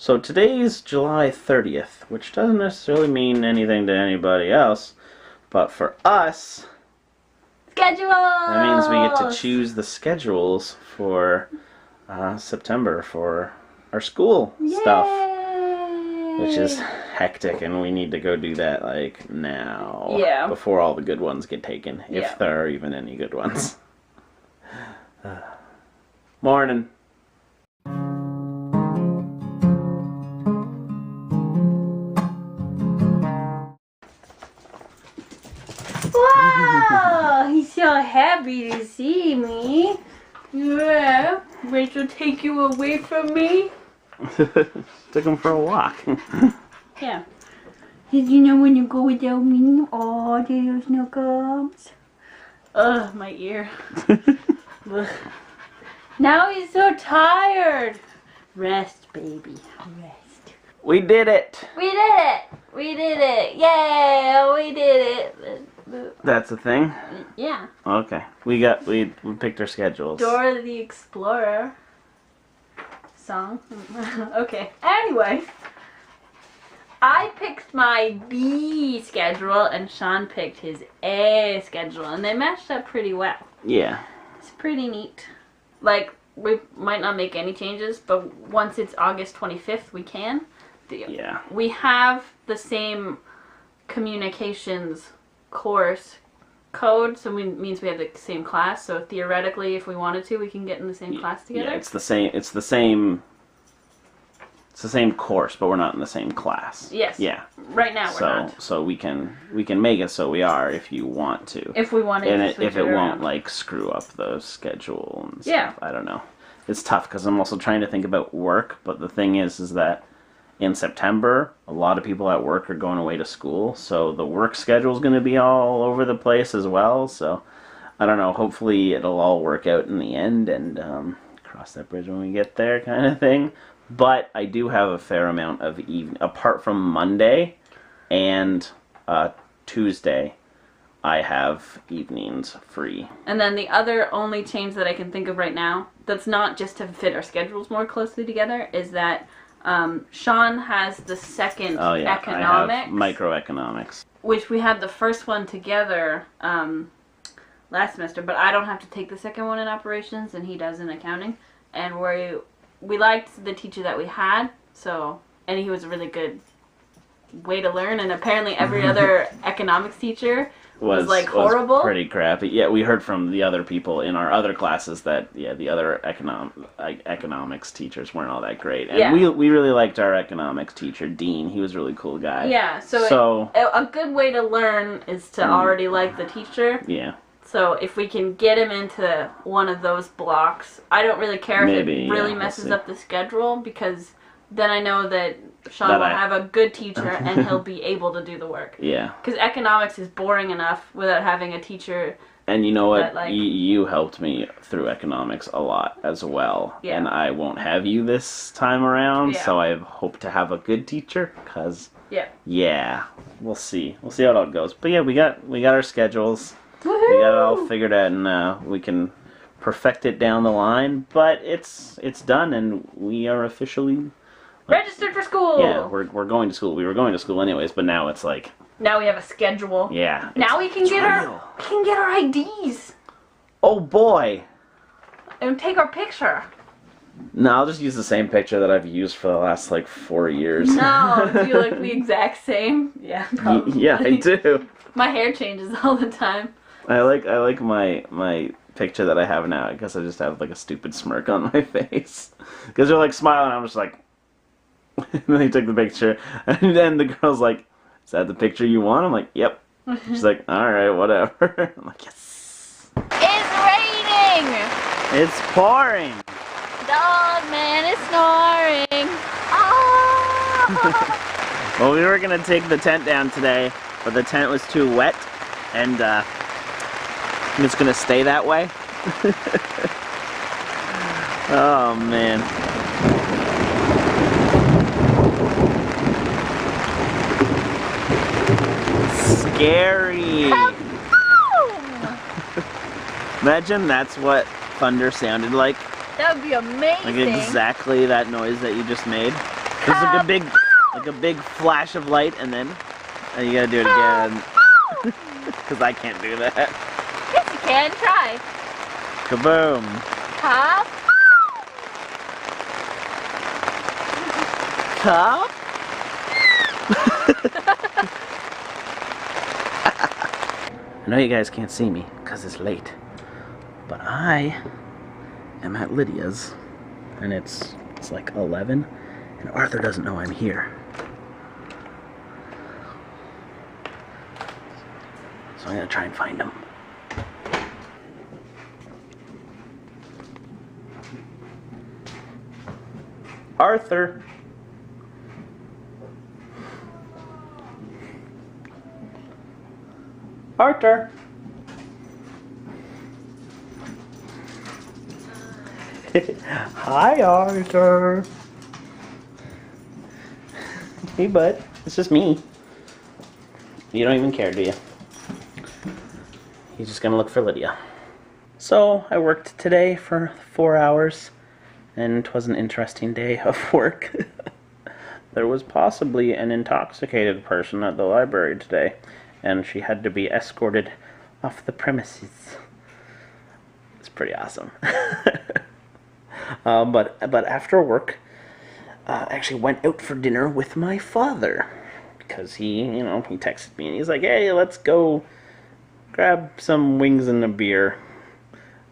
So today's July 30th, which doesn't necessarily mean anything to anybody else, but for us, schedules! That means we get to choose the schedules for September for our school stuff, which is hectic, and we need to go do that like now, before all the good ones get taken, if there are even any good ones. Morning. Wow, he's so happy to see me. Yeah, Rachel, take you away from me. Took him for a walk. Yeah. Did you know when you go without me, oh, there's no gums? Ugh, my ear. Now he's so tired. Rest, baby, rest. We did it. We did it. We did it. Yeah, we did it. That's a thing? Yeah. Okay. We picked our schedules. Dora the Explorer song. Okay. Anyway, I picked my B schedule and Sean picked his A schedule, and they matched up pretty well. Yeah. It's pretty neat. Like, we might not make any changes, but once it's August 25th, we can. Yeah. We have the same communications course code, so it means we have the same class. So theoretically, if we wanted to, we can get in the same class together. Yeah, it's the same course, but we're not in the same class. Yes. Yeah. Right now we're not. So we can make it so we are if you want to. If we wanted to. And if it won't like screw up the schedule and stuff. I don't know. It's tough because I'm also trying to think about work, but the thing is that in September, a lot of people at work are going away to school, so the work schedule is going to be all over the place as well. So, I don't know. Hopefully, it'll all work out in the end, and cross that bridge when we get there, kind of thing. But I do have a fair amount of apart from Monday and Tuesday, I have evenings free. And then the other only change that I can think of right now, that's not just to fit our schedules more closely together, is that Sean has the second economics. I have microeconomics. Which we had the first one together last semester, but I don't have to take the second one in operations, and he does in accounting. And we liked the teacher that we had, and he was a really good way to learn, and apparently every other economics teacher was like horrible. Was pretty crappy. Yeah, we heard from the other people in our other classes that the other economics teachers weren't all that great. And we really liked our economics teacher, Dean. He was a really cool guy. Yeah, so a good way to learn is to already like the teacher. Yeah. So if we can get him into one of those blocks, I don't really care if it really messes up the schedule, because then I know that Sean will have a good teacher and he'll be able to do the work. Yeah. Because economics is boring enough without having a teacher. And you know what? You helped me through economics a lot as well. Yeah. And I won't have you this time around, so I hope to have a good teacher, because, we'll see. We'll see how it all goes. But yeah, we got our schedules. Woohoo! We got it all figured out, and we can perfect it down the line. But it's done, and we are officially registered for school. Yeah, we're going to school. We were going to school anyways, but now it's like, now we have a schedule. Yeah. Now we can get our IDs. Oh boy. And take our picture. No, I'll just use the same picture that I've used for the last like 4 years. No, do you look the exact same? Yeah, probably. Yeah, I do. My hair changes all the time. I like my picture that I have now. I guess I just have like a stupid smirk on my face. Because they're like smiling, I'm just like, and then they took the picture, and then the girl's like, "Is that the picture you want?" I'm like, "Yep." She's like, "Alright, whatever." I'm like, "Yes." It's raining! It's pouring! Dog man is snoring! Ah! Well, we were gonna take the tent down today, but the tent was too wet, and it's gonna stay that way. Oh man. Scary. Imagine that's what thunder sounded like. That would be amazing. Like exactly that noise that you just made. There's like a big flash of light, and then you gotta do it again. Because I can't do that. Yes, you can. Try. Kaboom. Top. Top? I know you guys can't see me because it's late, but I am at Lydia's, and it's like 11, and Arthur doesn't know I'm here. So I'm gonna try and find him. Arthur! Arthur! Hi, Arthur! Hey, bud. It's just me. You don't even care, do you? He's just gonna look for Lydia. So, I worked today for 4 hours, and it was an interesting day of work. There was possibly an intoxicated person at the library today, and she had to be escorted off the premises. It's pretty awesome. But after work, I actually went out for dinner with my father, because he texted me and he's like, hey, let's go grab some wings and a beer,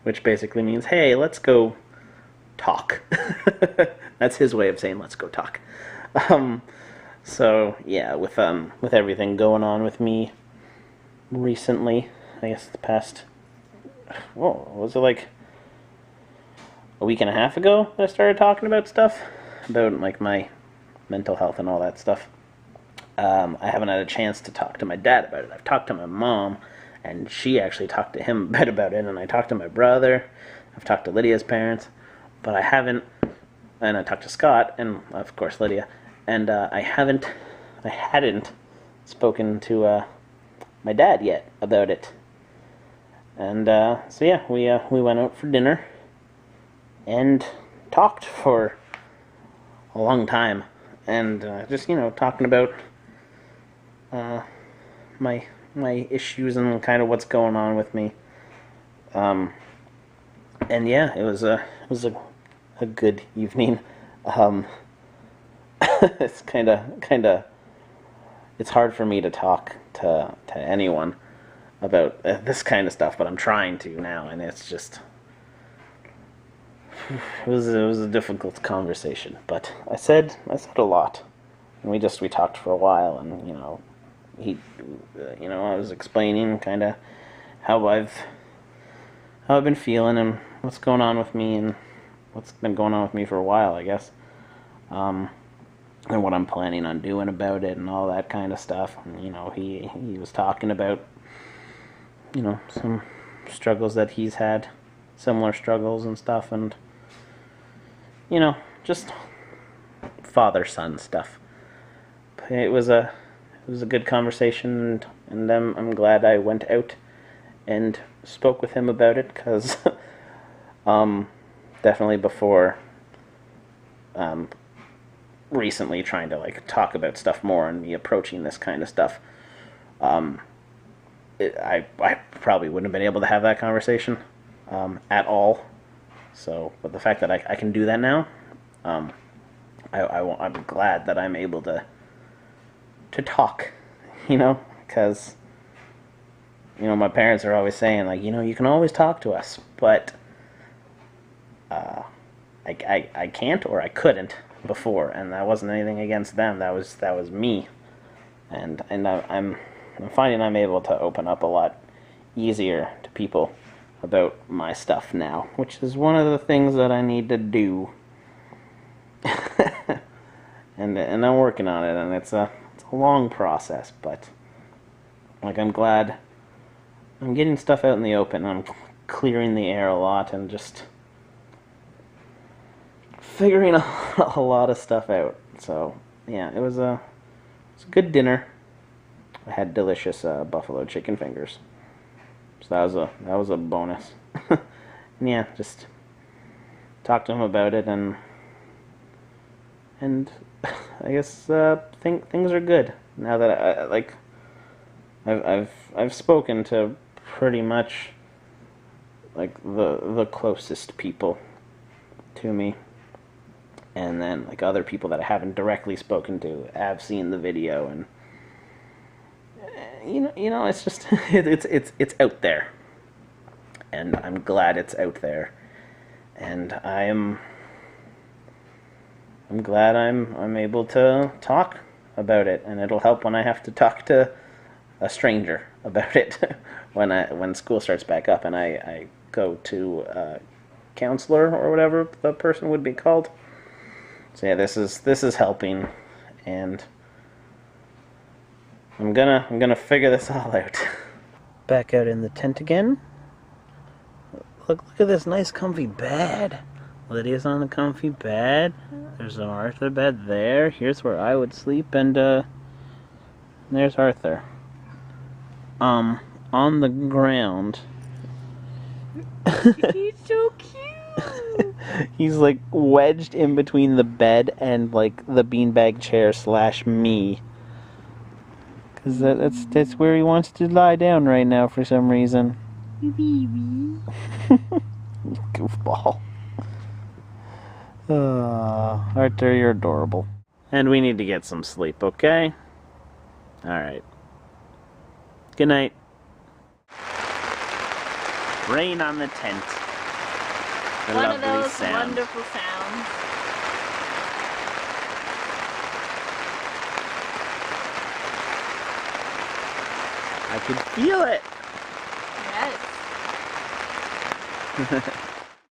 which basically means, hey, let's go talk. That's his way of saying let's go talk. So yeah, with everything going on with me recently, I guess the past, was it like a week and a half ago that I started talking about stuff about like my mental health and all that stuff. I haven't had a chance to talk to my dad about it. I've talked to my mom, and she actually talked to him a bit about it, and I talked to my brother. I've talked to Lydia's parents, but I haven't, and I talked to Scott, and of course Lydia, and I hadn't spoken to my dad yet about it. And so yeah, we went out for dinner and talked for a long time, and just talking about my issues and kind of what's going on with me. And yeah, it was a good evening. It's kind of it's hard for me to talk to anyone about this kind of stuff, but I'm trying to now, and it's just it was a difficult conversation, but I said a lot, and we talked for a while, and I was explaining kind of how I've been feeling and what's going on with me, and what's been going on with me for a while, I guess, and what I'm planning on doing about it and all that kind of stuff. And he was talking about some struggles that he's had, similar struggles and stuff, and just father-son stuff. But it was a good conversation, and I'm glad I went out and spoke with him about it, because definitely before recently trying to talk about stuff more and me approaching this kind of stuff, I probably wouldn't have been able to have that conversation at all. So, but the fact that I can do that now, I'm glad that I'm able to talk, because my parents are always saying you can always talk to us, but I can't, or I couldn't before, and that wasn't anything against them. That was me, and I'm finding I'm able to open up a lot easier to people about my stuff now, which is one of the things that I need to do. and I'm working on it, and it's a long process, but I'm glad I'm getting stuff out in the open. I'm clearing the air a lot and just figuring a lot of stuff out. So yeah, it was a good dinner. I had delicious buffalo chicken fingers, so that was a bonus. And yeah, just talked to him about it, and I guess things are good now that I've spoken to pretty much like the closest people to me, and then like other people that I haven't directly spoken to have seen the video, and you know it's just it's out there, and I'm glad it's out there, and I'm glad I'm able to talk about it, and it'll help when I have to talk to a stranger about it when school starts back up and I go to a counselor or whatever the person would be called. So yeah, this is helping, and I'm gonna figure this all out. Back out in the tent again. Look at this nice comfy bed. Lydia's on the comfy bed. There's an Arthur bed there. Here's where I would sleep, and there's Arthur. On the ground. He's so cute. He's like wedged in between the bed and like the beanbag chair / me. Cause that's where he wants to lie down right now for some reason. Goofball. Arthur, you're adorable. And we need to get some sleep, okay? Alright. Good night. Rain on the tent. The One of those sound. wonderful sounds. I could feel it. Yes.